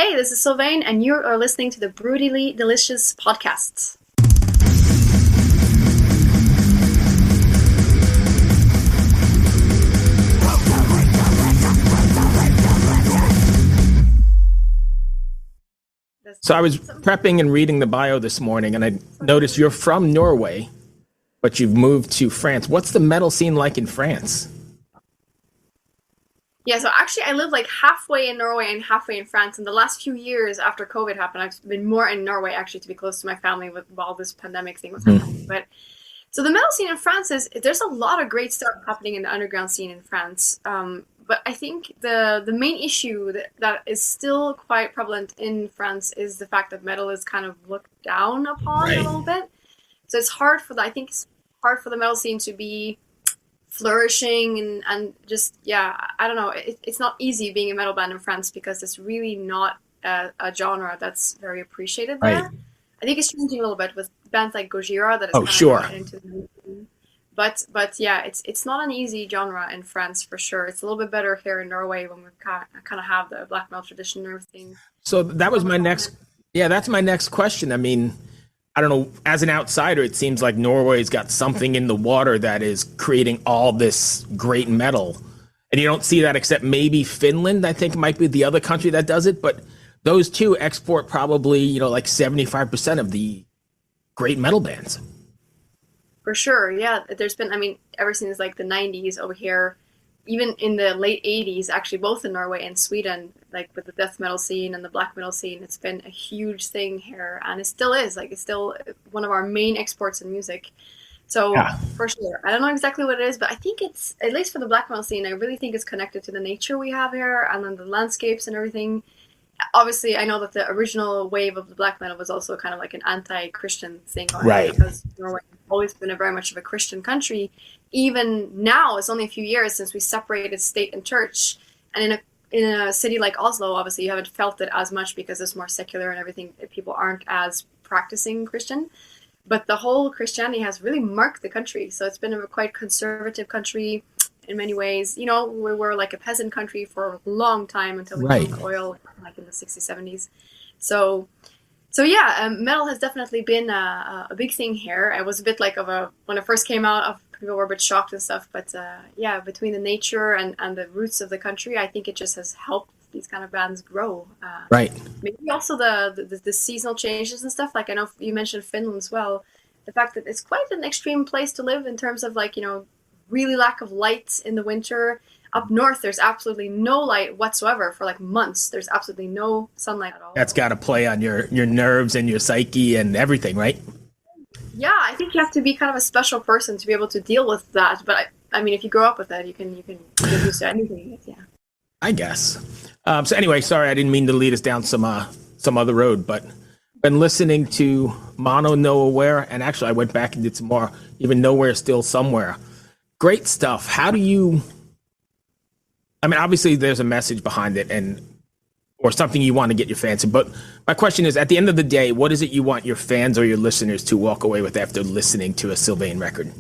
Hey, this is Sylvaine, and you are listening to the Brutally Delicious podcast. So I was prepping and reading the bio this morning, and I noticed you're from Norway, but you've moved to France. What's the metal scene like in France? Yeah, so actually I live like halfway in Norway and halfway in France. And the last few years after COVID happened, I've been more in Norway actually to be close to my family while this pandemic thing was happening. But so the metal scene in France there's a lot of great stuff happening in the underground scene in France. But I think the main issue that is still quite prevalent in France is the fact that metal is kind of looked down upon a little bit. So it's hard for the metal scene to be flourishing and just, I don't know. It's not easy being a metal band in France because it's really not a genre that's very appreciated there. Right. I think it's changing a little bit with bands like Gojira that is into the scene. But yeah, it's not an easy genre in France for sure. It's a little bit better here in Norway when we kind of have the black metal tradition and everything. So that was my next. Yeah, that's my next question. I mean, I don't know. As an outsider, it seems like Norway's got something in the water that is creating all this great metal, and you don't see that except maybe Finland. I think might be the other country that does it, but those two export probably like 75% of the great metal bands. For sure, yeah. There's been, ever since like the 90s over here, even in the late 80s, actually, both in Norway and Sweden, like with the death metal scene and the black metal scene, it's been a huge thing here, and it still is. Like, it's still one of our main exports in music. So, For sure. I don't know exactly what it is, but I think it's, at least for the black metal scene, I really think it's connected to the nature we have here and then the landscapes and everything. Obviously, I know that the original wave of the black metal was also kind of like an anti-Christian thing, right? Because Norway has always been a very much of a Christian country. Even now, it's only a few years since we separated state and church. And in a city like Oslo, obviously, you haven't felt it as much because it's more secular and everything. People aren't as practicing Christian. But the whole Christianity has really marked the country. So it's been a quite conservative country in many ways. We were like a peasant country for a long time until we took oil, like in the 60s, 70s. So yeah, metal has definitely been a big thing here. It was a bit like when it first came out, people were a bit shocked and stuff. But between the nature and the roots of the country, I think it just has helped these kind of bands grow. Maybe also the seasonal changes and stuff. Like I know you mentioned Finland as well. The fact that it's quite an extreme place to live in terms of really lack of light in the winter. Up north, there's absolutely no light whatsoever for like months. There's absolutely no sunlight at all. That's got to play on your nerves and your psyche and everything, right? Yeah, I think you have to be kind of a special person to be able to deal with that. But if you grow up with that, you can get used to anything. Yeah. I guess. So anyway, sorry, I didn't mean to lead us down some other road, but been listening to Mono Nowhere, and actually I went back and did some more. Even Nowhere Still Somewhere. Great stuff. How do you, obviously there's a message behind it or something you want to get your fans to, but my question is, at the end of the day, what is it you want your fans or your listeners to walk away with after listening to a Sylvaine record?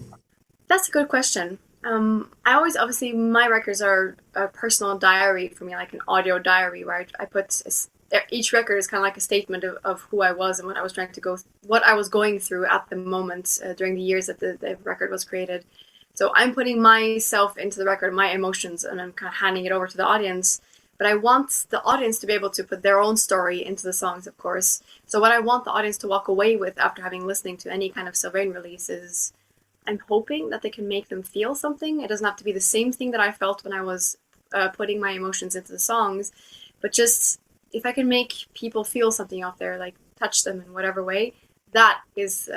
That's a good question. Obviously my records are a personal diary for me, like an audio diary where I put, each record is kind of like a statement of who I was and what I was what I was going through at the moment during the years that the record was created. So I'm putting myself into the record, my emotions, and I'm kind of handing it over to the audience. But I want the audience to be able to put their own story into the songs, of course. So what I want the audience to walk away with after having listening to any kind of Sylvaine release is I'm hoping that they can make them feel something. It doesn't have to be the same thing that I felt when I was putting my emotions into the songs. But just if I can make people feel something out there, like touch them in whatever way, that is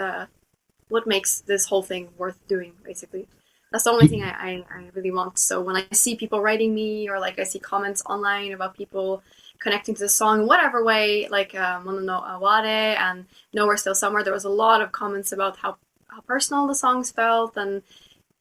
what makes this whole thing worth doing, basically. That's the only thing I really want. So when I see people writing me or like I see comments online about people connecting to the song in whatever way, like Mono Nowhere and Nowhere Still Somewhere, there was a lot of comments about how personal the songs felt. And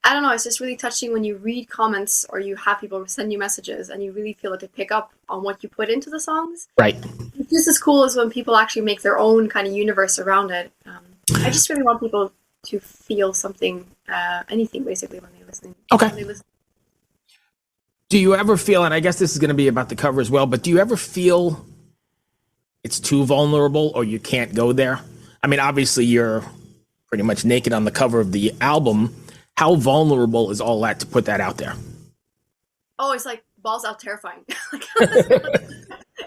I don't know, it's just really touching when you read comments or you have people send you messages and you really feel like they pick up on what you put into the songs. Right. It's just as cool as when people actually make their own kind of universe around it. I just really want people to feel something, anything basically when they're listening. Okay. Do you ever feel, and I guess this is going to be about the cover as well, but do you ever feel it's too vulnerable or you can't go there? I mean, obviously you're pretty much naked on the cover of the album. How vulnerable is all that to put that out there? Oh, it's like balls out terrifying. Like,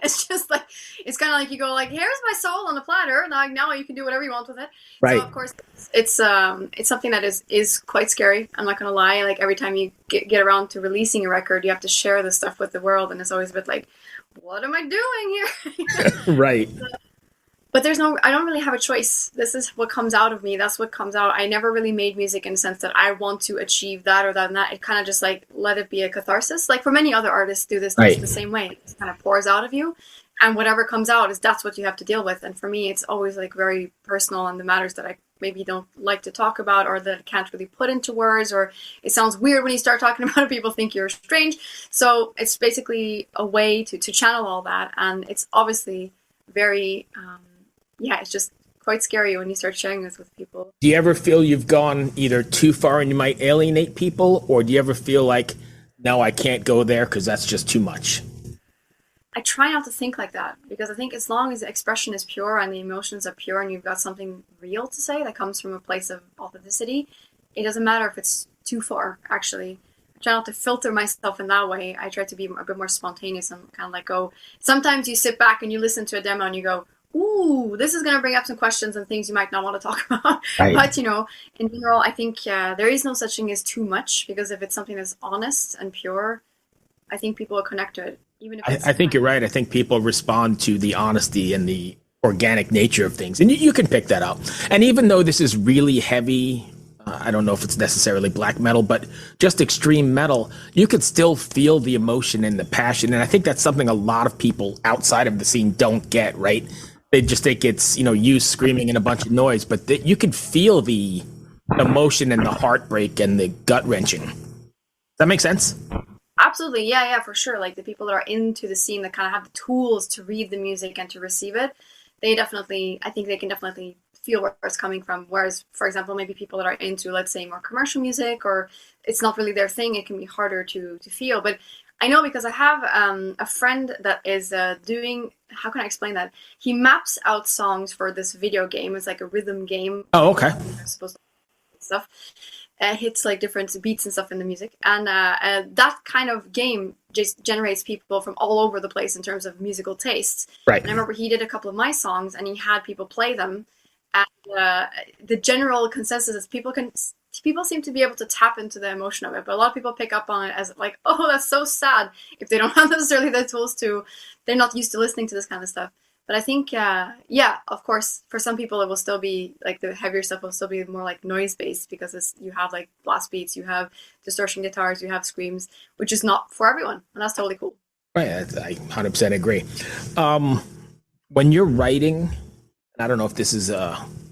it's just like it's kind of like you go like, here's my soul on a platter. Now you can do whatever you want with it. Right. So of course it's something that is quite scary. I'm not gonna lie. Like every time you get around to releasing a record, you have to share this stuff with the world, and it's always a bit like, what am I doing here? Right. But I don't really have a choice. This is what comes out of me. That's what comes out. I never really made music in the sense that I want to achieve that or that and that. It kind of just like let it be a catharsis. Like for many other artists do this Right. the same way. It kind of pours out of you. And whatever comes out that's what you have to deal with. And for me, it's always like very personal and the matters that I maybe don't like to talk about or that I can't really put into words, or it sounds weird when you start talking about it. People think you're strange. So it's basically a way to channel all that. And it's obviously very... it's just quite scary when you start sharing this with people. Do you ever feel you've gone either too far and you might alienate people, or do you ever feel like, no, I can't go there because that's just too much? I try not to think like that, because I think as long as the expression is pure and the emotions are pure and you've got something real to say that comes from a place of authenticity, it doesn't matter if it's too far, actually. I try not to filter myself in that way. I try to be a bit more spontaneous and kind of let go. Sometimes you sit back and you listen to a demo and you go, ooh, this is going to bring up some questions and things you might not want to talk about. Right. But, in general, I think there is no such thing as too much, because if it's something that's honest and pure, I think people will connect to it. Even if I think you're right. I think people respond to the honesty and the organic nature of things. And you can pick that up. And even though this is really heavy, I don't know if it's necessarily black metal, but just extreme metal, you could still feel the emotion and the passion. And I think that's something a lot of people outside of the scene don't get, right? They just think it's, you screaming and a bunch of noise, but you can feel the emotion and the heartbreak and the gut wrenching. Does that make sense? Absolutely. Yeah, for sure. Like the people that are into the scene that kind of have the tools to read the music and to receive it, I think they can definitely feel where it's coming from. Whereas, for example, maybe people that are into, let's say, more commercial music, or it's not really their thing, it can be harder to feel. But I know, because I have a friend that is doing, how can I explain that? He maps out songs for this video game. It's like a rhythm game. Oh, okay. Supposed to stuff. Hits like different beats and stuff in the music. And that kind of game just generates people from all over the place in terms of musical tastes. Right. And I remember he did a couple of my songs and he had people play them. And the general consensus is people seem to be able to tap into the emotion of it, but a lot of people pick up on it as like, oh, that's so sad, if they don't have necessarily the tools to, they're not used to listening to this kind of stuff. But I think, of course, for some people it will still be like the heavier stuff will still be more like noise based, because you have like blast beats, you have distortion guitars, you have screams, which is not for everyone, and that's totally cool. Right, I 100% agree. When you're writing, I don't know if this is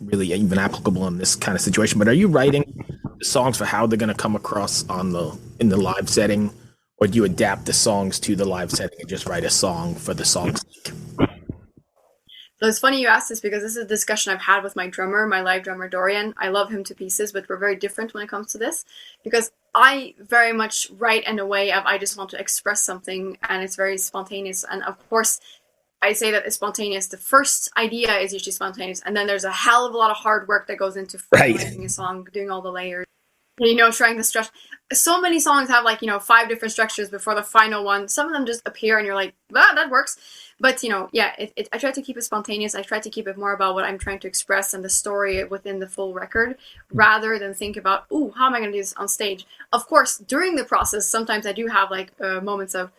really even applicable in this kind of situation, but are you writing songs for how they're going to come across in the live setting, or do you adapt the songs to the live setting and just write a song for the song's sake? So it's funny you asked this, because this is a discussion I've had with my live drummer, Dorian. I love him to pieces, but we're very different when it comes to this, because I very much write in a way of I just want to express something, and it's very spontaneous. And of course, I say that it's spontaneous. The first idea is usually spontaneous, and then there's a hell of a lot of hard work that goes into writing a song, doing all the layers, trying to stretch. So many songs have 5 different structures before the final one. Some of them just appear and you're like, that works. But I try to keep it spontaneous. I try to keep it more about what I'm trying to express and the story within the full record, rather than think about, how am I going to do this on stage? Of course, during the process, sometimes I do have moments of,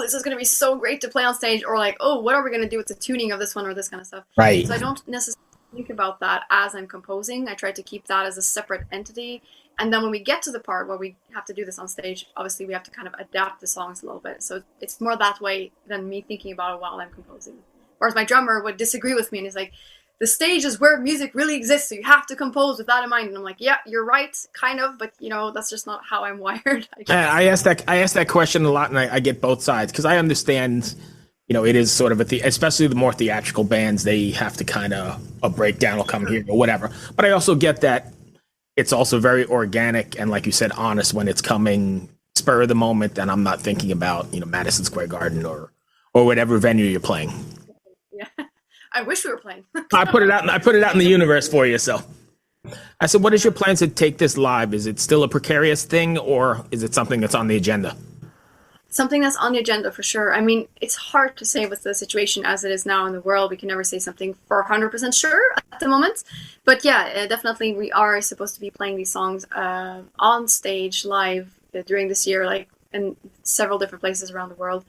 this is going to be so great to play on stage, or what are we going to do with the tuning of this one, or this kind of stuff. Right. So I don't necessarily think about that as I'm composing. I try to keep that as a separate entity. And then when we get to the part where we have to do this on stage, obviously we have to kind of adapt the songs a little bit. So it's more that way than me thinking about it while I'm composing. Whereas my drummer would disagree with me, and he's like, the stage is where music really exists, so you have to compose with that in mind. And I'm like, yeah, you're right, kind of, but that's just not how I'm wired. I ask that question a lot, and I get both sides, because I understand, it is sort of especially the more theatrical bands, they have to kind of, a breakdown will come here or whatever. But I also get that it's also very organic and, like you said, honest when it's coming spur of the moment, and I'm not thinking about Madison Square Garden or whatever venue you're playing. Yeah. I wish we were playing. I put it out. I put it out in the universe for you. So I said, what is your plans to take this live? Is it still a precarious thing, or is it something that's on the agenda? Something that's on the agenda for sure. I mean, it's hard to say with the situation as it is now in the world. We can never say something for 100% sure at the moment. But yeah, definitely we are supposed to be playing these songs on stage live during this year, like in several different places around the world.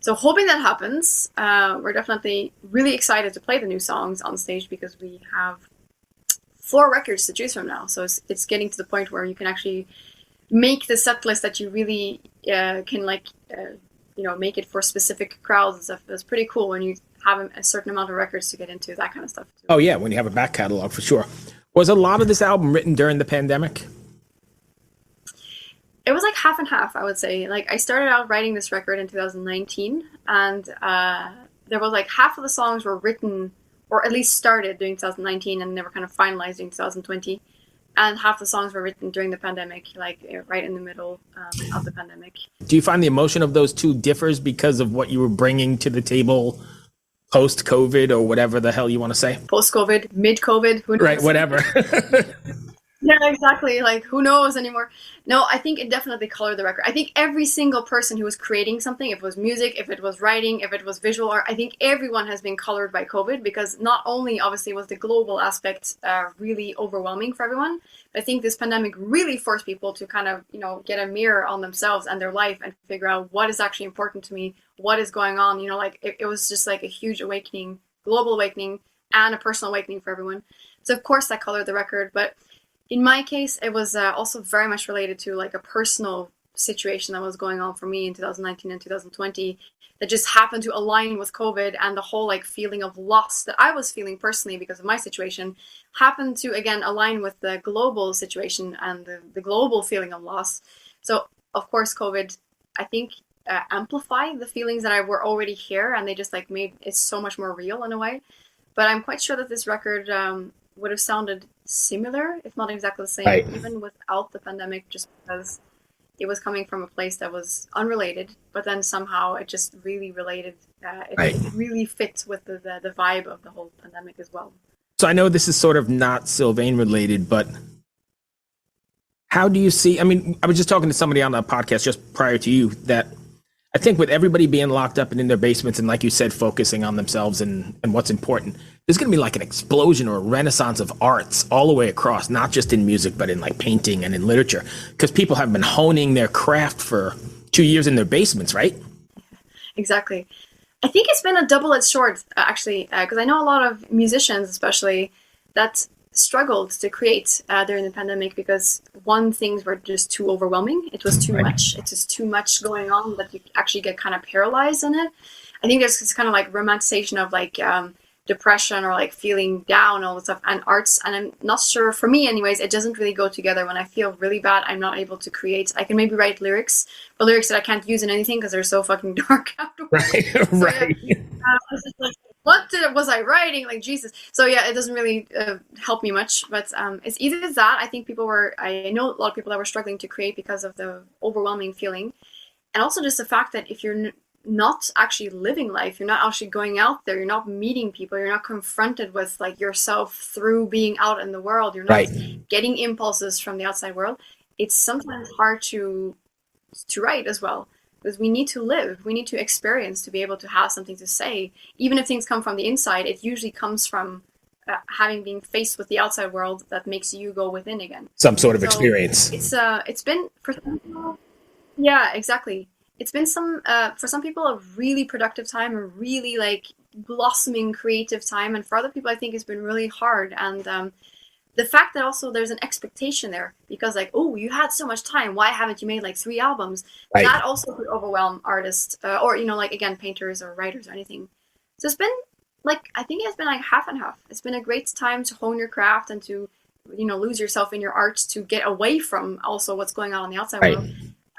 So hoping that happens. We're definitely really excited to play the new songs on stage because we have 4 records to choose from now. So it's getting to the point where you can actually make the set list that you really can make it for specific crowds and stuff. It's pretty cool when you have a certain amount of records to get into, that kind of stuff too. Oh yeah, when you have a back catalog, for sure. Was a lot of this album written during the pandemic? It was like half and half, I would say. Like I started out writing this record in 2019, and there was like half of the songs were written, or at least started during 2019, and they were kind of finalized in 2020. And half the songs were written during the pandemic, like right in the middle of the pandemic. Do you find the emotion of those two differs because of what you were bringing to the table post-COVID, or whatever the hell you want to say? Post-COVID, mid-COVID, who knows? Right, whatever. Yeah, exactly. Like, who knows anymore? No, I think it definitely colored the record. I think every single person who was creating something, if it was music, if it was writing, if it was visual art, I think everyone has been colored by COVID, because not only obviously was the global aspect really overwhelming for everyone, but I think this pandemic really forced people to kind of, get a mirror on themselves and their life and figure out what is actually important to me, what is going on. It was just like a huge awakening, global awakening, and a personal awakening for everyone. So of course that colored the record, but in my case, it was also very much related to like a personal situation that was going on for me in 2019 and 2020 that just happened to align with COVID, and the whole like feeling of loss that I was feeling personally because of my situation happened to again align with the global situation and the global feeling of loss. So of course COVID, I think, amplified the feelings that I were already here, and they just like made it so much more real in a way. But I'm quite sure that this record would have sounded similar, if not exactly the same, right, even without the pandemic, just because it was coming from a place that was unrelated, but then somehow it just really related. It really fits with the vibe of the whole pandemic as well. So I know this is sort of not Sylvaine related, but how do you see, I mean, I was just talking to somebody on a podcast just prior to you that I think with everybody being locked up and in their basements and, like you said, focusing on themselves and what's important, there's going to be like an explosion or a renaissance of arts all the way across, not just in music, but in like painting and in literature, because people have been honing their craft for 2 years in their basements, right? Exactly. I think it's been a double-edged sword, actually, because I know a lot of musicians, especially, that struggled to create during the pandemic because things were just too overwhelming. It was too much. It's just too much going on that you actually get kind of paralyzed in it. I think there's this kind of like romanticization of like depression or like feeling down, all this stuff, and arts. And I'm not sure, for me anyways, it doesn't really go together. When I feel really bad, I'm not able to create. I can maybe write lyrics, but lyrics that I can't use in anything because they're so fucking dark afterwards. Right. It's just like, what was I writing? Like, Jesus. So yeah, it doesn't really help me much, but it's either that. I think I know a lot of people that were struggling to create because of the overwhelming feeling, and also just the fact that if you're not actually living life, you're not actually going out there, you're not meeting people, you're not confronted with like yourself through being out in the world, you're not getting impulses from the outside world, it's sometimes hard to write as well. Because we need to live, we need to experience to be able to have something to say. Even if things come from the inside, it usually comes from having been faced with the outside world that makes you go within again. Some sort of experience. It's been for some people, yeah, exactly. It's been for some people a really productive time, a really like blossoming creative time, and for other people I think it's been really hard. And the fact that also there's an expectation there because like, oh, you had so much time, why haven't you made like 3 albums? That also could overwhelm artists or like again painters or writers or anything. So it's been like, I think it's been like half and half. It's been a great time to hone your craft and to lose yourself in your art, to get away from also what's going on in the outside world.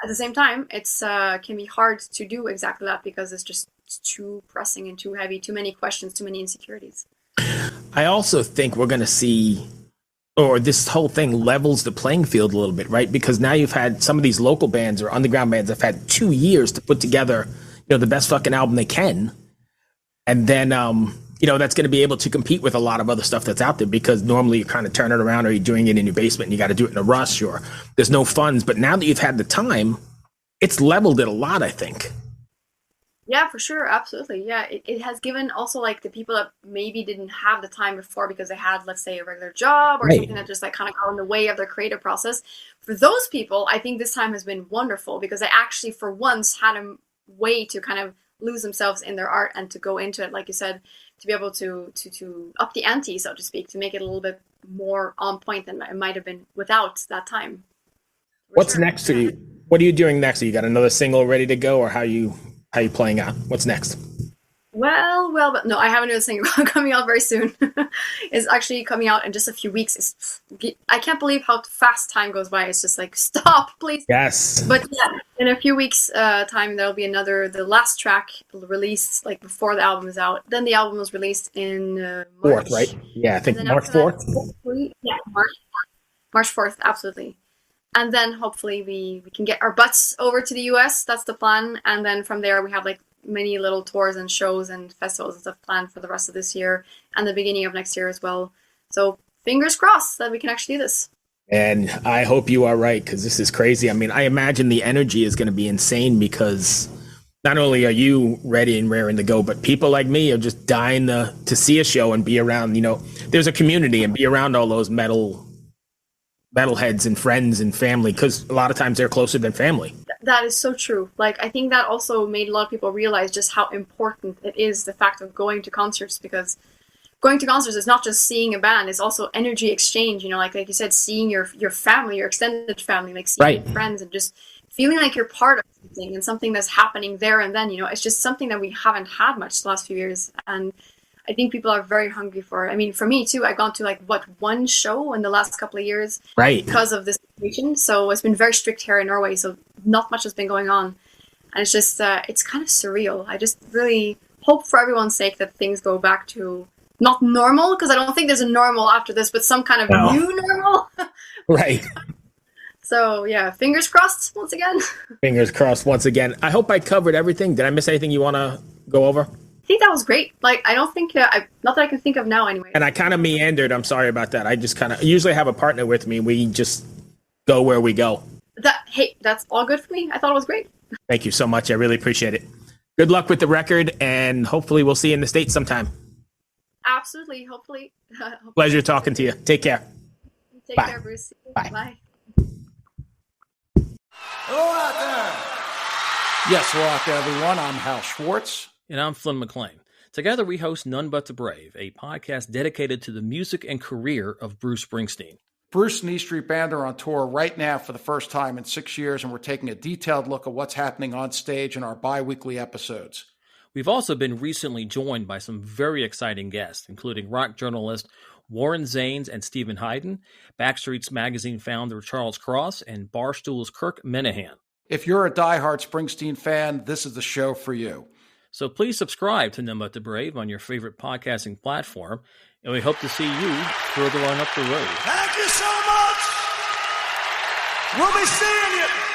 At the same time, it's can be hard to do exactly that because it's too pressing and too heavy, too many questions, too many insecurities. I also think we're going to see, or this whole thing levels the playing field a little bit, right? Because now you've had some of these local bands or underground bands have had 2 years to put together, the best fucking album they can. And then that's going to be able to compete with a lot of other stuff that's out there, because normally you kind of turn it around, or you're doing it in your basement and you got to do it in a rush, or there's no funds. But now that you've had the time, it's leveled it a lot, I think. Yeah, for sure. Absolutely. Yeah. It has given also like the people that maybe didn't have the time before because they had, let's say, a regular job or Right. something that just like kind of got in the way of their creative process. For those people, I think this time has been wonderful because they actually for once had a way to kind of lose themselves in their art and to go into it, like you said, to be able to up the ante, so to speak, to make it a little bit more on point than it might have been without that time. What's next for you? What are you doing next? You got another single ready to go, or how you playing out? What's next? Well, but no, I have another single coming out very soon. It's actually coming out in just a few weeks. I can't believe how fast time goes by. It's just like, stop, please. Yes. But yeah, in a few weeks time, there'll be the last track released like before the album is out. Then the album was released in March. 4th, right? Yeah, I think March 4th. Yeah, March 4th, absolutely. And then hopefully we can get our butts over to the US. That's the plan. And then from there, we have like many little tours and shows and festivals and stuff planned for the rest of this year and the beginning of next year as well. So fingers crossed that we can actually do this. And I hope you are right, because this is crazy. I mean, I imagine the energy is going to be insane, because not only are you ready and raring to go, but people like me are just dying to see a show and be around, there's a community, and be around all those metalheads and friends and family, because a lot of times they're closer than family. That is so true. Like, I think that also made a lot of people realize just how important it is, the fact of going to concerts, because going to concerts is not just seeing a band, it's also energy exchange, like you said, seeing your family, your extended family, like seeing friends and just feeling like you're part of something and something that's happening there and then, it's just something that we haven't had much the last few years. And I think people are very hungry for it. I mean, for me too, I've gone to one show in the last couple of years because of this situation. So it's been very strict here in Norway. So not much has been going on. And it's just, it's kind of surreal. I just really hope for everyone's sake that things go back to not normal, because I don't think there's a normal after this, but some kind of new normal. Right. So yeah, fingers crossed once again. Fingers crossed once again. I hope I covered everything. Did I miss anything you want to go over? I think that was great. Like, I don't think, not that I can think of now anyway. And I kind of meandered. I'm sorry about that. I just usually have a partner with me. We just go where we go. Hey, that's all good for me. I thought it was great. Thank you so much. I really appreciate it. Good luck with the record, and hopefully we'll see you in the States sometime. Absolutely. Hopefully. Pleasure talking to you. Take care. Take Bye. care, Bruce. Bye. Bye. Hello out there. Yes, hello out there, everyone. I'm Hal Schwartz. And I'm Flynn McLean. Together we host None But the Brave, a podcast dedicated to the music and career of Bruce Springsteen. Bruce and E Street Band are on tour right now for the first time in 6 years, and we're taking a detailed look at what's happening on stage in our bi-weekly episodes. We've also been recently joined by some very exciting guests, including rock journalist Warren Zanes and Stephen Hayden, Backstreet's Magazine founder Charles Cross, and Barstool's Kirk Minahan. If you're a diehard Springsteen fan, this is the show for you. So please subscribe to None But the Brave on your favorite podcasting platform, and we hope to see you further on up the road. Thank you so much. We'll be seeing you.